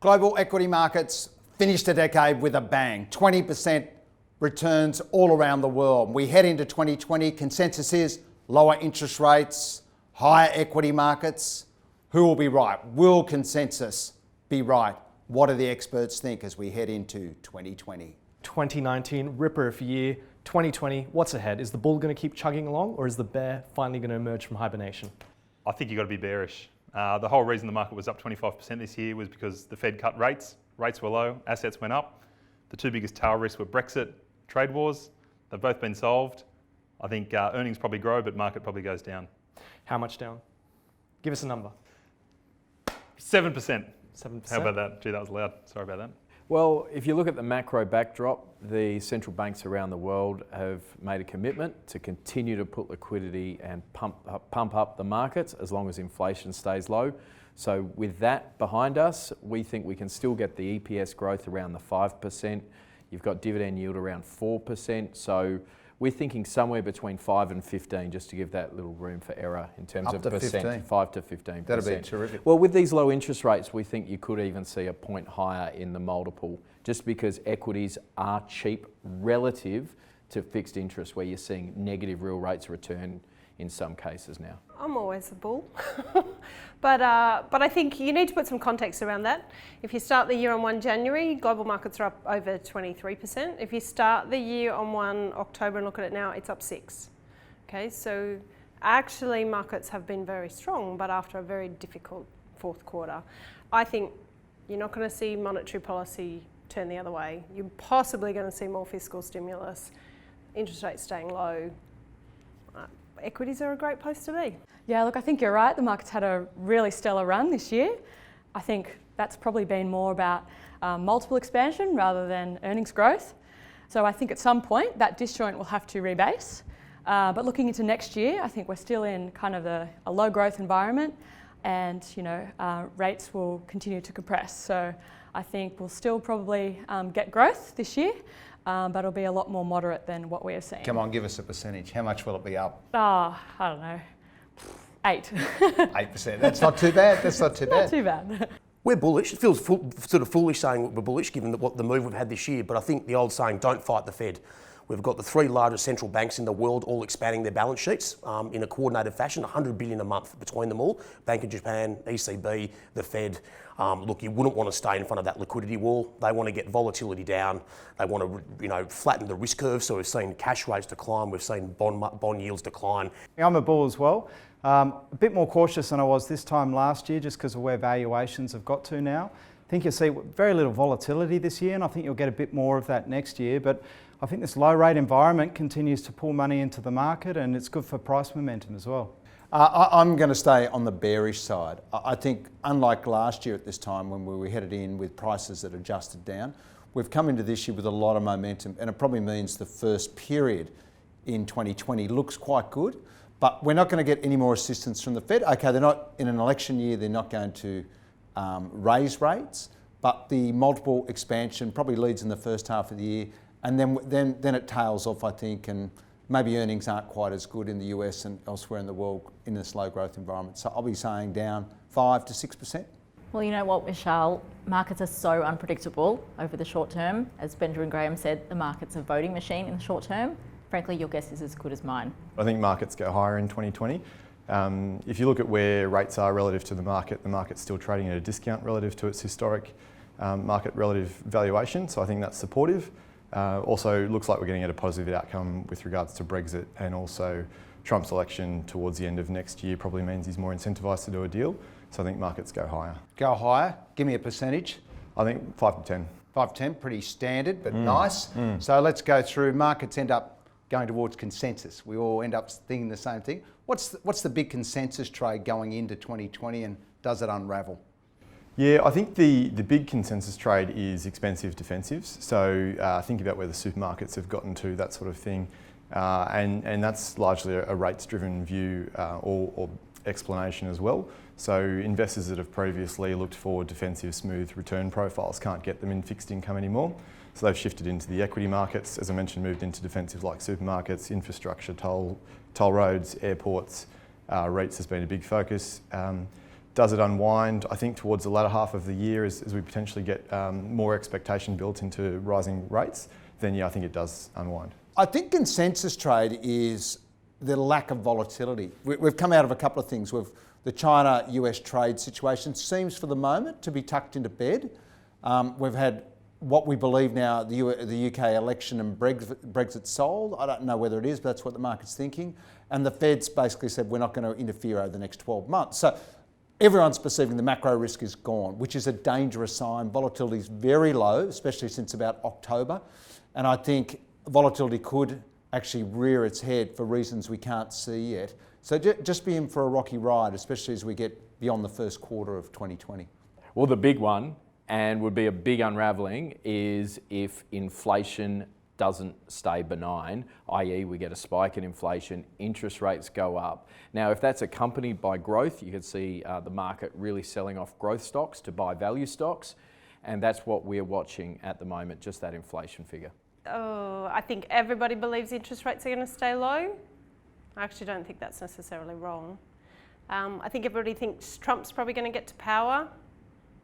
Global equity markets finished the decade with a bang. 20% returns all around the world. We head into 2020. Consensus is lower interest rates, higher equity markets. Who will be right? Will consensus be right? What do the experts think as we head into 2020? 2019, ripper of a year. 2020, what's ahead? Is the bull going to keep chugging along, or is the bear finally going to emerge from hibernation? I think you've got to be bearish. The whole reason the market was up 25% this year was because the Fed cut rates. Rates were low, assets went up. The two biggest tail risks were Brexit, trade wars. They've both been solved. I think earnings probably grow, but market probably goes down. How much down? Give us a number. 7%. 7%? How about that? Gee, that was loud. Sorry about that. Well, if you look at the macro backdrop, the central banks around the world have made a commitment to continue to put liquidity and pump up the markets as long as inflation stays low. So with that behind us, we think we can still get the EPS growth around the 5%. You've got dividend yield around 4%. So we're thinking somewhere between 5 and 15, just to give that little room for error in terms Up of to percent. 15. 5 to 15%. That'd be terrific. Well, with these low interest rates, we think you could even see a point higher in the multiple, just because equities are cheap relative to fixed interest, where you're seeing negative real rates of return in some cases now. I'm always a bull. But I think you need to put some context around that. If you start the year on 1 January, global markets are up over 23%. If you start the year on 1 October and look at it now, it's up 6%. Okay, so actually markets have been very strong, but after a very difficult fourth quarter. I think you're not going to see monetary policy turn the other way. You're possibly going to see more fiscal stimulus, interest rates staying low. Equities are a great place to be. Yeah, look, I think you're right. The market's had a really stellar run this year. I think that's probably been more about multiple expansion rather than earnings growth. So I think at some point that disjoint will have to rebase. But looking into next year, I think we're still in kind of a low growth environment, and rates will continue to compress. So I think we'll still probably get growth this year. But it'll be a lot more moderate than what we are seeing. Come on, give us a percentage. How much will it be up? I don't know, 8. 8%. That's not too bad. That's not too bad. Not too bad. We're bullish. It feels sort of foolish saying we're bullish given what the move we've had this year, but I think the old saying, don't fight the Fed. We've got the 3 largest central banks in the world all expanding their balance sheets in a coordinated fashion, $100 billion a month between them all. Bank of Japan, ECB, the Fed. Look, you wouldn't want to stay in front of that liquidity wall. They want to get volatility down. They want to, flatten the risk curve. So we've seen cash rates decline. We've seen bond yields decline. I'm a bull as well. A bit more cautious than I was this time last year, just because of where valuations have got to now. I think you'll see very little volatility this year, and I think you'll get a bit more of that next year. But I think this low rate environment continues to pull money into the market, and it's good for price momentum as well. I'm going to stay on the bearish side. I think, unlike last year at this time when we were headed in with prices that adjusted down, we've come into this year with a lot of momentum, and it probably means the first period in 2020 looks quite good, but we're not going to get any more assistance from the Fed. Okay, they're not, in an election year, they're not going to raise rates, but the multiple expansion probably leads in the first half of the year, and then it tails off, I think, and maybe earnings aren't quite as good in the US and elsewhere in the world in this low growth environment. So I'll be saying down 5 to 6%. Well, you know what, Michelle, markets are so unpredictable over the short term. As Benjamin Graham said, the market's a voting machine in the short term. Frankly, your guess is as good as mine. I think markets go higher in 2020. If you look at where rates are relative to the market's still trading at a discount relative to its historic market relative valuation. So I think that's supportive. Also, looks like we're getting at a positive outcome with regards to Brexit, and also Trump's election towards the end of next year probably means he's more incentivised to do a deal. So I think markets go higher. Go higher. Give me a percentage. I think 5 to 10. 5 to 10, pretty standard, but nice. So let's go through. Markets end up going towards consensus. We all end up thinking the same thing. What's the big consensus trade going into 2020, and does it unravel? Yeah, I think the big consensus trade is expensive defensives. So think about where the supermarkets have gotten to, that sort of thing. And that's largely a rates-driven view or explanation as well. So investors that have previously looked for defensive, smooth return profiles can't get them in fixed income anymore. So they've shifted into the equity markets, as I mentioned, moved into defensive like supermarkets, infrastructure, toll roads, airports. REITs has been a big focus. Does it unwind? I think towards the latter half of the year, as we potentially get more expectation built into rising rates, then yeah, I think it does unwind. I think consensus trade is the lack of volatility. We've come out of a couple of things. The China-US trade situation seems for the moment to be tucked into bed. We've had what we believe now the UK election and Brexit sold. I don't know whether it is, but that's what the market's thinking. And the Fed's basically said we're not going to interfere over the next 12 months. So everyone's perceiving the macro risk is gone, which is a dangerous sign. Volatility is very low, especially since about October. And I think volatility could actually rear its head for reasons we can't see yet. So just be in for a rocky ride, especially as we get beyond the first quarter of 2020. Well, the big one, and would be a big unravelling, is if inflation doesn't stay benign, i.e. we get a spike in inflation, interest rates go up. Now, if that's accompanied by growth, you could see the market really selling off growth stocks to buy value stocks, and that's what we're watching at the moment, just that inflation figure. Oh, I think everybody believes interest rates are going to stay low. I actually don't think that's necessarily wrong. I think everybody thinks Trump's probably going to get to power.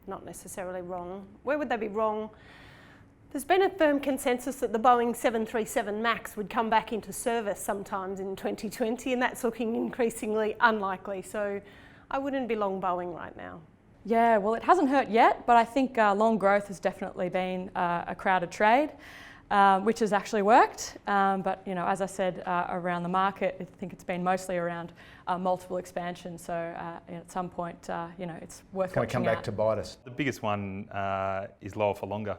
Not necessarily wrong. Where would they be wrong? There's been a firm consensus that the Boeing 737 MAX would come back into service sometimes in 2020, and that's looking increasingly unlikely. So I wouldn't be long Boeing right now. Yeah, well, it hasn't hurt yet, but I think long growth has definitely been a crowded trade. Which has actually worked, but you know, as I said, around the market, I think it's been mostly around multiple expansion. So at some point, you know, it's worth watching out. Come back to bite us. The biggest one is lower for longer.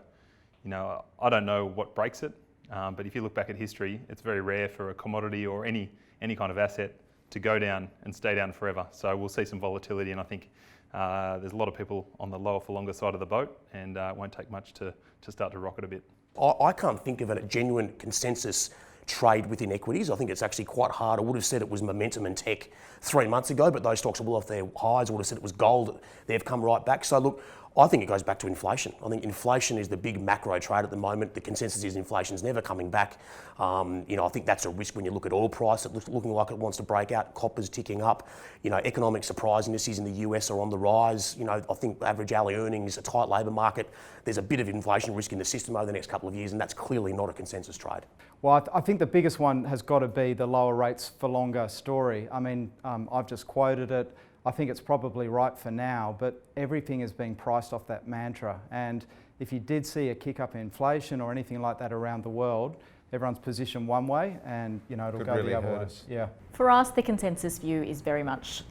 You know, I don't know what breaks it, but if you look back at history, it's very rare for a commodity or any kind of asset to go down and stay down forever. So we'll see some volatility, and I think there's a lot of people on the lower for longer side of the boat, and it won't take much to start to rocket a bit. I can't think of a genuine consensus trade within equities. I think it's actually quite hard. I would have said it was momentum and tech 3 months ago, but those stocks are well off their highs. I would have said it was gold. They've come right back. So look, I think it goes back to inflation. I think inflation is the big macro trade at the moment. The consensus is inflation's never coming back. You know, I think that's a risk when you look at oil price. It looks looking like it wants to break out. Copper's ticking up. You know, economic surprise indices in the US are on the rise. You know, I think average hourly earnings, a tight labour market. There's a bit of inflation risk in the system over the next couple of years, and that's clearly not a consensus trade. Well, I think the biggest one has got to be the lower rates for longer story. I mean, I've just quoted it. I think it's probably right for now, but everything is being priced off that mantra. And if you did see a kick up in inflation or anything like that around the world, everyone's positioned one way, and you know it'll go the other way. Yeah. For us, the consensus view is very much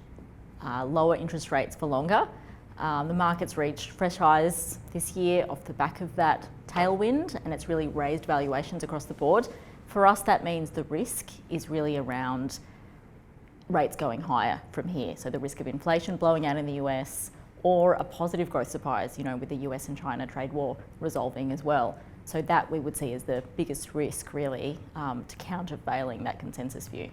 lower interest rates for longer. The market's reached fresh highs this year off the back of that tailwind, and it's really raised valuations across the board. For us, that means the risk is really around rates going higher from here. So the risk of inflation blowing out in the US, or a positive growth surprise, you know, with the US and China trade war resolving as well. So that we would see as the biggest risk really to countervailing that consensus view.